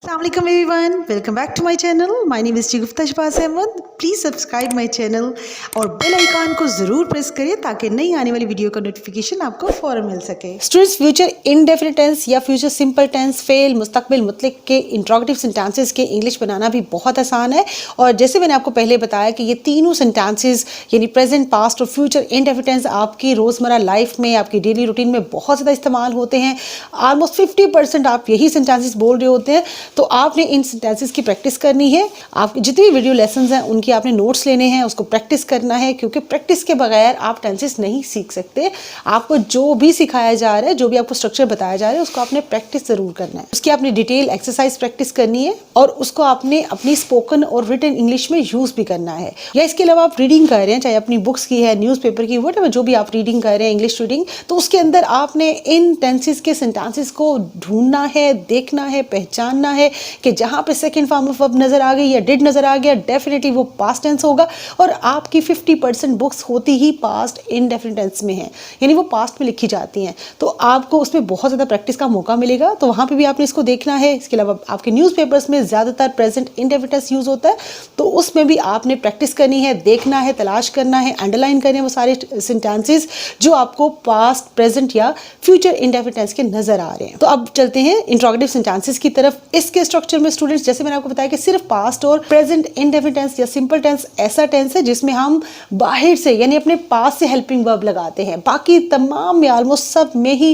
Assalamualaikum everyone, welcome back to my channel. My name is Jigufta Shahbaz Ahmed. Please subscribe my channel और bell icon को ज़रूर press करिए ताकि नई आने वाली वीडियो का नोटिफिकेशन आपको फ़ौरन मिल सके. स्टूडेंट्स, फ्यूचर इनडेफिनिट टेंस या फ्यूचर सिंपल टेंस, फेल, मुस्तकबिल, मुतलक के इंट्रोगेटिव सेंटेंसेस के इंग्लिश बनाना भी बहुत आसान है. और जैसे मैंने आपको पहले बताया कि ये तीनों सेंटेंसेस यानी प्रेजेंट, पास्ट और फ्यूचर इनडेफिनिट टेंस आपकी रोज़मर्रा लाइफ में, आपकी डेली रूटीन में बहुत ज़्यादा इस्तेमाल होते हैं. ऑलमोस्ट 50% आप यही सेंटेंसेस बोल रहे होते हैं. तो आपने इन सेंटेंसेस की प्रैक्टिस करनी है. आप जितने भी वीडियो लेसन्स हैं उनकी आपने नोट्स लेने हैं, उसको प्रैक्टिस करना है, क्योंकि प्रैक्टिस के बगैर आप टेंसेस नहीं सीख सकते. आपको जो भी सिखाया जा रहा है, जो भी आपको स्ट्रक्चर बताया जा रहा है, उसको आपने प्रैक्टिस जरूर करना है. उसकी आपने डिटेल एक्सरसाइज प्रैक्टिस करनी है और उसको आपने अपनी स्पोकन और रिटन इंग्लिश में यूज भी करना है. या इसके अलावा आप रीडिंग कर रहे हैं, चाहे अपनी बुक्स की है, न्यूज़पेपर की, व्हाटएवर जो भी आप रीडिंग कर रहे हैं, इंग्लिश रीडिंग, तो उसके अंदर आपने इन टेंसेस के सेंटेंसेस को ढूंढना है, देखना है, पहचानना है कि जहाँ पे सेकंड फॉर्म ऑफ वर्ब नजर आ गई या डिड नजर आ गया, डेफिनेटली वो पास्ट टेंस होगा. और आपकी 50% बुक्स होती ही पास्ट इंडेफिनिट टेंस में है, यानी वो पास्ट में लिखी जाती हैं. तो आपको उसमें बहुत ज़्यादा प्रैक्टिस का मौका मिलेगा. तो वहाँ पे भी आपने इसको देखना है. इसके अलावा आपके न्यूज़पेपर्स में ज़्यादातर प्रेजेंट इंडेफिनिट टेंस यूज़ होता है, तो उसमें भी आपने प्रैक्टिस करनी है, देखना है, तलाश करना है, अंडरलाइन करने वो सारे सेंटेंसेस जो आपको पास्ट, प्रेजेंट या फ्यूचर इंडेफिनिट टेंस के नजर आ रहे हैं. तो अब चलते हैं इंट्रोगेटिव सेंटेंसेस की तरफ. इसके स्ट्रक्चर में स्टूडेंट्स, जैसे मैंने आपको बताया कि सिर्फ पास्ट और प्रेजेंट इंडेफिनिट टेंस या सिंपल टेंस ऐसा टेंस है जिसमें हम बाहर से यानी अपने पास से हेल्पिंग वर्ब लगाते हैं. बाकी तमाम में, ऑलमोस्ट सब में ही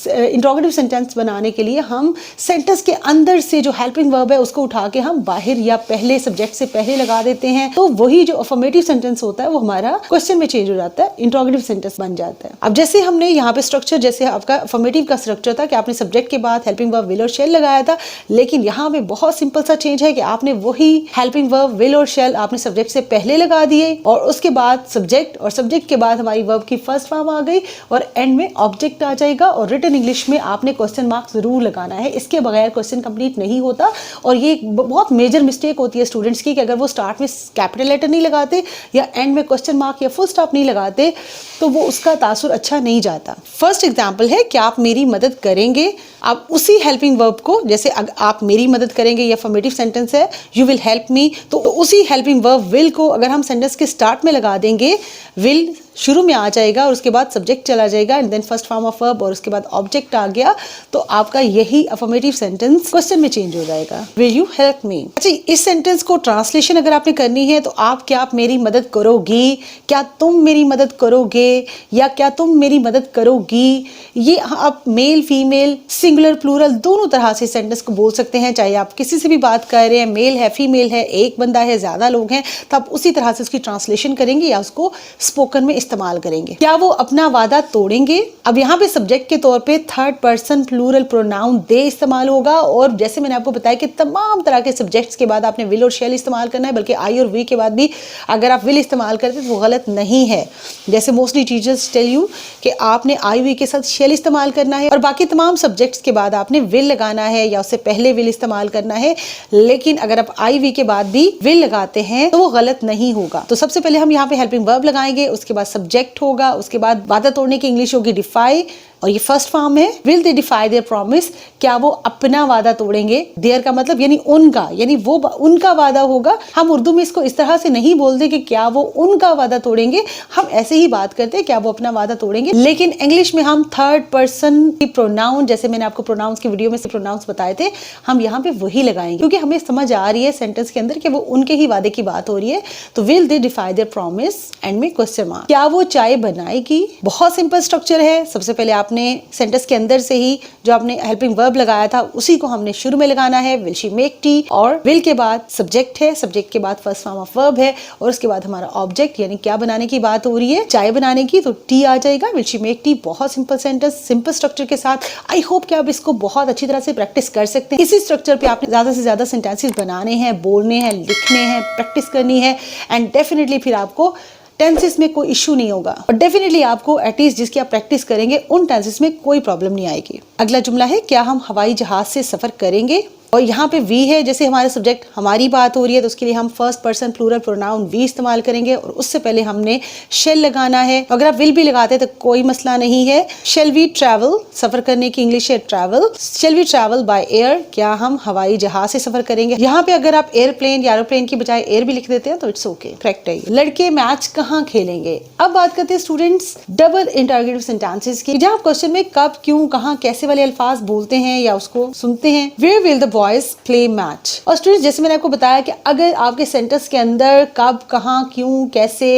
इंट्रोगेटिव सेंटेंस बनाने के लिए हम सेंटेंस के अंदर से जो हेल्पिंग वर्ब है उसको उठा के हम बाहर या पहले, सब्जेक्ट से पहले लगा देते हैं. तो वही जो अफर्मेटिव सेंटेंस होता है वो हमारा क्वेश्चन में चेंज हो जाता है, इंट्रोगेटिव सेंटेंस बन जाता है. अब जैसे हमने यहाँ पे स्ट्रक्चर, जैसे आपका अफर्मेटिव का स्ट्रक्चर था कि आपने सब्जेक्ट के बाद हेल्पिंग वर्ब विल और शेल लगाया था, लेकिन यहाँ पे बहुत सिंपल सा चेंज है कि आपने वही हेल्पिंग वर्ब विल और शेल आपने सब्जेक्ट से पहले लगा दिए और उसके बाद सब्जेक्ट, और सब्जेक्ट के बाद हमारी वर्ब की फर्स्ट फॉर्म आ गई और एंड में ऑब्जेक्ट आ जाएगा. और रिटन इंग्लिश में आपने क्वेश्चन मार्क जरूर लगाना है, इसके बगैर क्वेश्चन कंप्लीट नहीं होता. और ये बहुत मेजर मिस्टेक होती है स्टूडेंट्स की कि अगर वो स्टार्ट में कैपिटल लेटर नहीं लगाते या एंड में क्वेश्चन मार्क या फुल स्टॉप नहीं लगाते तो वो उसका तासुर अच्छा नहीं जाता. फर्स्ट एग्जाम्पल है कि आप मेरी मदद करेंगे. आप उसी हेल्पिंग वर्ब को, जैसे आप मेरी मदद करेंगे या अफर्मेटिव सेंटेंस है, यू विल हेल्प मी, तो उसी हेल्पिंग वर्ब विल को अगर हम सेंटेंस के स्टार्ट में लगा देंगे, विल शुरू में आ जाएगा और उसके बाद सब्जेक्ट चला जाएगा and then first form of verb और उसके बाद ऑब्जेक्ट आ गया, तो आपका यही अफर्मेटिव सेंटेंस क्वेश्चन में चेंज हो जाएगा, विल यू हेल्प मी. अच्छा, इस सेंटेंस को ट्रांसलेशन अगर आपने करनी है तो आप मेरी मदद करोगी, क्या तुम मेरी मदद करोगे, या क्या तुम मेरी मदद करोगी, ये आप मेल, फीमेल, सिंगुलर, प्लूरल दोनों तरह से सेंटेंस को बोल सकते हैं. चाहे आप किसी से भी बात कर रहे हैं, मेल है, फीमेल है, एक बंदा है, ज्यादा लोग हैं, तो आप उसी तरह से उसकी ट्रांसलेशन करेंगे या उसको स्पोकन में इस्तेमाल करेंगे. क्या वो अपना वादा तोड़ेंगे? अब यहाँ पे सब्जेक्ट के तौर पे थर्ड पर्सन प्लूरल प्रोनाउन दे इस्तेमाल होगा. और जैसे मैंने आपको बताया कि तमाम तरह के सब्जेक्ट्स के बाद आपने विल और शेल इस्तेमाल करना है, बल्कि आई और वी के बाद भी अगर आप विल इस्तेमाल करते हैं तो वो गलत नहीं है. जैसे मोस्टली टीचर्स टेल यू कि आपने आई वी के साथ शेल इस्तेमाल करना है और बाकी तमाम सब्जेक्ट्स के बाद आपने विल लगाना है या उससे पहले विल इस्तेमाल करना है. लेकिन अगर आप आई वी के बाद भी विल लगाते हैं तो वो गलत नहीं होगा. तो सबसे पहले हम यहाँ पे हेल्पिंग वर्ब लगाएंगे, उसके बाद सब्जेक्ट होगा, उसके बाद वादा तोड़ने की इंग्लिश होगी डिफाई, और ये फर्स्ट फॉर्म है. Will they defy their promise, क्या वो अपना वादा तोड़ेंगे. देयर का मतलब यानी उनका, यानी वो उनका वादा होगा. हम उर्दू में इसको इस तरह से नहीं बोलते कि क्या वो उनका वादा तोड़ेंगे, हम ऐसे ही बात करते हैं क्या वो अपना वादा तोड़ेंगे. लेकिन इंग्लिश में हम थर्ड पर्सन की प्रोनाउन, जैसे मैंने आपको प्रोनाउंस की वीडियो में से प्रोनाउंस बताए थे, हम यहाँ पे वही लगाएंगे क्योंकि हमें समझ आ रही है सेंटेंस के अंदर कि वो उनके ही वादे की बात हो रही है. तो will they defy their promise end में क्वेश्चन मार्क. क्या वो चाय बनाएगी? बहुत सिंपल स्ट्रक्चर है. सबसे पहले आपने सेंटेंस के अंदर से ही जो आपने हेल्पिंग वर्ब लगाया था उसी को हमने शुरू में लगाना है. विल शी मेक टी, और विल के बाद सब्जेक्ट है, सब्जेक्ट के बाद फर्स्ट फॉर्म ऑफ वर्ब है और उसके बाद हमारा ऑब्जेक्ट, यानी क्या बनाने की बात हो रही है, चाय बनाने की, तो टी आ जाएगा. Will she make tea. बहुत सिंपल सेंटेंस, सिंपल स्ट्रक्चर के साथ. आई होप कि आप इसको बहुत अच्छी तरह से प्रैक्टिस कर सकते हैं. इसी स्ट्रक्चर पे आपने ज्यादा से ज्यादा सेंटेंसेस बनाने हैं, बोलने हैं, लिखने हैं, प्रैक्टिस करनी है एंड डेफिनेटली फिर आपको टेंसेस में कोई इशू नहीं होगा और डेफिनेटली आपको एटलीस्ट जिसकी आप प्रैक्टिस करेंगे उन टेंसेस में कोई प्रॉब्लम नहीं आएगी. अगला जुमला है, क्या हम हवाई जहाज से सफर करेंगे? और यहाँ पे वी है, जैसे हमारे सब्जेक्ट हमारी बात हो रही है तो उसके लिए हम first person plural pronoun we इस्तेमाल करेंगे और उससे पहले हमने शेल लगाना है। अगर आप विल भी लगाते हैं तो कोई मसला नहीं है। शेल वी ट्रैवल, सफर करने की इंग्लिश है travel. Shall we travel by air, क्या हम हवाई जहाज से सफर करेंगे। यहाँ पे अगर आप एयरप्लेन या एरोप्लेन की बजाय एयर भी लिख देते हैं तो इट्स ओके, करेक्ट है। लड़के मैच कहाँ खेलेंगे। अब बात करते हैं स्टूडेंट्स डबल इंटरोगेटिव सेंटेंसेस की, जहाँ क्वेश्चन में कब, क्यों, कहाँ, कैसे वाले अल्फाज बोलते हैं या उसको सुनते हैं। Where will the boys play match. और स्टूडेंट्स जैसे मैंने आपको बताया कि अगर आपके सेंटेंस के अंदर कब, कहाँ, क्यों, कैसे,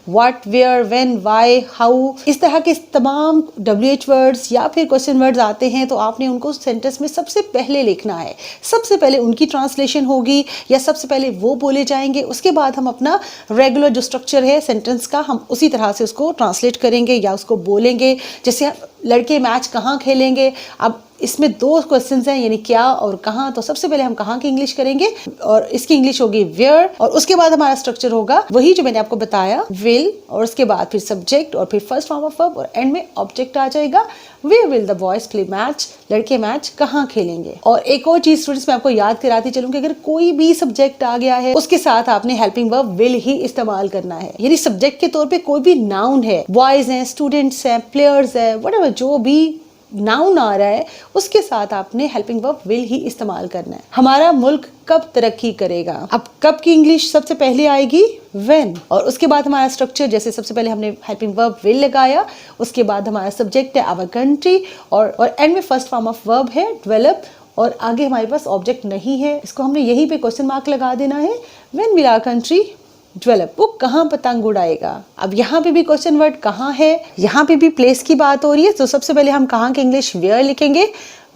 what, where, when, why, how, इस तरह के तमाम WH वर्ड्स या फिर क्वेश्चन वर्ड्स आते हैं तो आपने उनको सेंटेंस में सबसे पहले लिखना है। सबसे पहले उनकी ट्रांसलेशन होगी या सबसे पहले वो बोले जाएंगे, उसके बाद हम अपना रेगुलर जो स्ट्रक्चर है सेंटेंस का हम उसी तरह से उसको ट्रांसलेट करेंगे या उसको बोलेंगे। जैसे लड़के मैच कहाँ खेलेंगे, अब इसमें दो क्वेश्चंस हैं यानी क्या और कहाँ, तो सबसे पहले हम कहाँ की इंग्लिश करेंगे और इसकी इंग्लिश होगी वेयर, और उसके बाद हमारा स्ट्रक्चर होगा वही जो मैंने आपको बताया, विल, और उसके बाद फिर सब्जेक्ट और फिर फर्स्ट फॉर्म ऑफ वर्ब और एंड में ऑब्जेक्ट आ जाएगा। Where will the boys play match, लड़के मैच कहाँ खेलेंगे। और एक और चीज स्टूडेंट्स मैं आपको याद कराती चलूं कि अगर कोई भी सब्जेक्ट आ गया है उसके साथ आपने हेल्पिंग वर्ब विल ही इस्तेमाल करना है। यानी सब्जेक्ट के तौर पे कोई भी नाउन है, बॉयज हैं, स्टूडेंट्स हैं, प्लेयर्स है, व्हाटएवर जो भी नाउन आ रहा है उसके साथ आपने हेल्पिंग वर्ब विल ही इस्तेमाल करना है। हमारा मुल्क कब तरक्की करेगा। अब कब की इंग्लिश सबसे पहले आएगी, व्हेन, और उसके बाद हमारा स्ट्रक्चर जैसे सबसे पहले हमने हेल्पिंग वर्ब विल लगाया, उसके बाद हमारा सब्जेक्ट है आवर कंट्री और एंड में फर्स्ट फॉर्म ऑफ वर्ब है डेवलप, और आगे हमारे पास ऑब्जेक्ट नहीं है, इसको हमने यहीं पे क्वेश्चन मार्क लगा देना है। When will our country develop, वो कहाँ पतंग उड़ाएगा। अब यहाँ पे भी क्वेश्चन वर्ड कहाँ है, यहाँ पे भी प्लेस की बात हो रही है, तो सबसे पहले हम कहाँ के इंग्लिश वेयर लिखेंगे,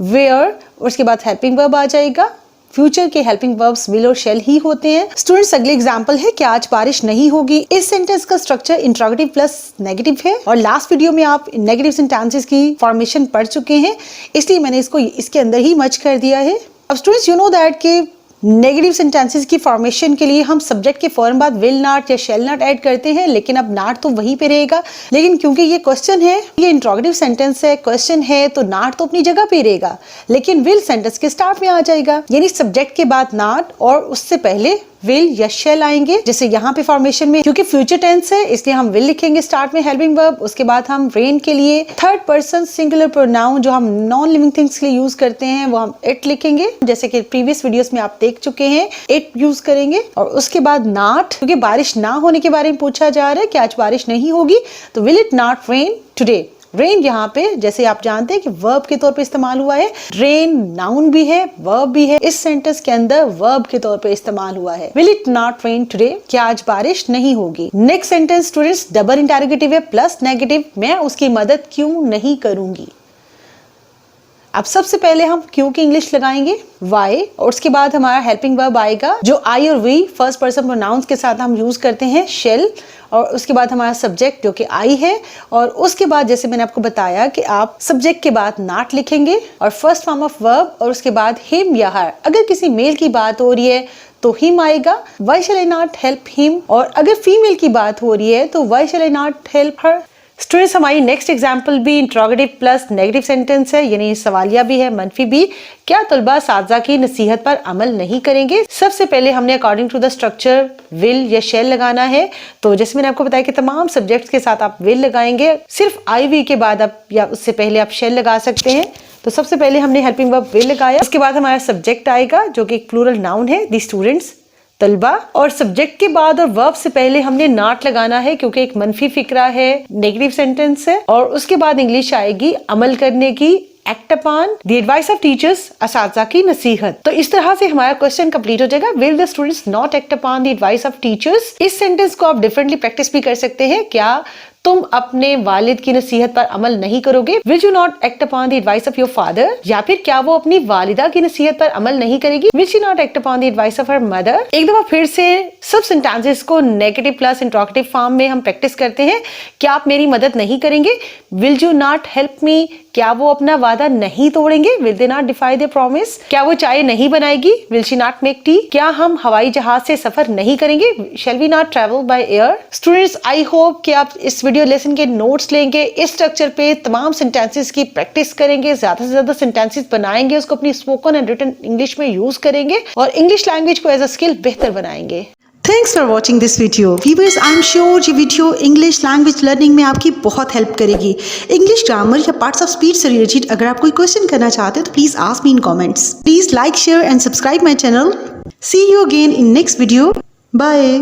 वेयर, उसके बाद हेल्पिंग वर्ब आ जाएगा। फ्यूचर के हेल्पिंग वर्ब्स विल और शेल ही होते हैं। स्टूडेंट्स अगले एग्जांपल है कि आज बारिश नहीं होगी। इस सेंटेंस का स्ट्रक्चर इंट्रोगेटिव प्लस नेगेटिव है और लास्ट वीडियो में आप नेगेटिव सेंटेंसेस की फॉर्मेशन पढ़ चुके हैं, इसलिए मैंने इसको इसके अंदर ही मर्ज कर दिया है। अब स्टूडेंट्स यू नो दैट कि नेगेटिव सेंटेंसेस की फॉर्मेशन के लिए हम सब्जेक्ट के फौरन बाद विल नॉट या शेल नॉट ऐड करते हैं, लेकिन अब नॉट तो वहीं पे रहेगा। लेकिन क्योंकि ये क्वेश्चन है, ये इंट्रोगेटिव सेंटेंस है, क्वेश्चन है, तो नॉट तो अपनी जगह पे रहेगा, लेकिन विल सेंटेंस के स्टार्ट में आ जाएगा। यानी सब्जेक्ट के बाद नॉट और उससे पहले विल या शेल आएंगे। जैसे यहाँ पे फॉर्मेशन में क्योंकि फ्यूचर टेंस है इसलिए हम विल लिखेंगे स्टार्ट में हेल्पिंग वर्ब, उसके बाद हम रेन के लिए थर्ड पर्सन सिंगुलर प्रोनाउन जो हम नॉन लिविंग थिंग्स के लिए यूज करते हैं वो हम इट लिखेंगे, जैसे कि प्रीवियस वीडियोस में आप देख चुके हैं, इट यूज करेंगे। और उसके बाद नॉट, क्योंकि बारिश ना होने के बारे में पूछा जा रहा है कि आज बारिश नहीं होगी, तो will it not rain today. Rain यहाँ पे जैसे आप जानते हैं कि वर्ब के तौर पे इस्तेमाल हुआ है, रेन नाउन भी है वर्ब भी है, इस सेंटेंस के अंदर वर्ब के तौर पे इस्तेमाल हुआ है। Will it not rain today, क्या आज बारिश नहीं होगी। Next sentence students double interrogative है प्लस नेगेटिव, मैं उसकी मदद क्यों नहीं करूंगी। अब सबसे पहले हम क्यों की इंग्लिश लगाएंगे वाई, और उसके बाद हमारा हेल्पिंग वर्ब आएगा जो आई और वी फर्स्ट पर्सन प्रोनाउंस के साथ हम यूज करते हैं शेल, और उसके बाद हमारा सब्जेक्ट जो कि आई है, और उसके बाद जैसे मैंने आपको बताया कि आप सब्जेक्ट के बाद नॉट लिखेंगे और फर्स्ट फॉर्म ऑफ वर्ब और उसके बाद हिम या हर। अगर किसी मेल की बात हो रही है तो हिम आएगा, why shall I not help him, और अगर फीमेल की बात हो रही है तो why shall I not help her. Students हमारी नेक्स्ट एग्जाम्पल भी इंट्रोगेटिव प्लस नेगेटिव सेंटेंस है, यानी सवालिया भी है मनफी भी। क्या तलबा असातिज़ा की नसीहत पर अमल नहीं करेंगे। सबसे पहले हमने according to the structure will या शेल लगाना है, तो जैसे मैंने आपको बताया कि तमाम सब्जेक्ट्स के साथ आप विल लगाएंगे, सिर्फ आई वी के बाद आप या उससे पहले आप शेल लगा सकते हैं। तो सबसे पहले हमने हेल्पिंग वर्ब विल लगाया, उसके बाद हमारा सब्जेक्ट आएगा जो कि एक प्लूरल नाउन है, दी स्टूडेंट्स तलबा, और सब्जेक्ट के बाद और वर्ब से पहले हमने नॉट लगाना है क्योंकि एक मनफी फिक्रा है, नेगेटिव सेंटेंस है, और उसके बाद इंग्लिश आएगी अमल करने की, act upon the advice of teachers, असातिज़ा की नसीहत। तो इस तरह से हमारा क्वेश्चन कंप्लीट हो जाएगा। Will the students not act upon the advice of teachers. इस सेंटेंस को आप डिफरेंटली प्रैक्टिस भी कर सकते हैं। क्या तुम अपने वालिद की नसीहत पर अमल नहीं करोगे। Will you not act upon the advice of your father, या फिर क्या वो अपनी वालिदा की नसीहत पर अमल नहीं करेगी। Will she not act upon the advice of her mother. एक दफा फिर से सब सेंटेंसेस को नेगेटिव प्लस इंट्रोगेटिव फॉर्म में हम प्रैक्टिस करते हैं। क्या आप मेरी मदद नहीं करेंगे। Will you not help me, क्या वो अपना वादा नहीं तोड़ेंगे? Will they not defy their promise? क्या वो चाय नहीं बनाएगी? Will she not make tea? क्या हम हवाई जहाज से सफर नहीं करेंगे? Shall we not travel by air? Students, I hope कि आप इस वीडियो लेसन के नोट्स लेंगे, इस स्ट्रक्चर पे तमाम सेंटेंसेस की प्रैक्टिस करेंगे, ज्यादा से ज्यादा सेंटेंसेस बनाएंगे, उसको अपनी स्पोकन एंड रिटन इंग्लिश में यूज करेंगे और इंग्लिश लैंग्वेज को एज अ स्किल बेहतर बनाएंगे। Thanks for watching this video. Viewers, I am sure ये वीडियो इंग्लिश लैंग्वेज लर्निंग में आपकी बहुत हेल्प करेगी। इंग्लिश ग्रामर या पार्ट्स ऑफ स्पीच से रिलेटेड अगर आप कोई क्वेश्चन करना चाहते हो तो please ask me in comments. Please like, share and subscribe my channel. See you again in next video. Bye.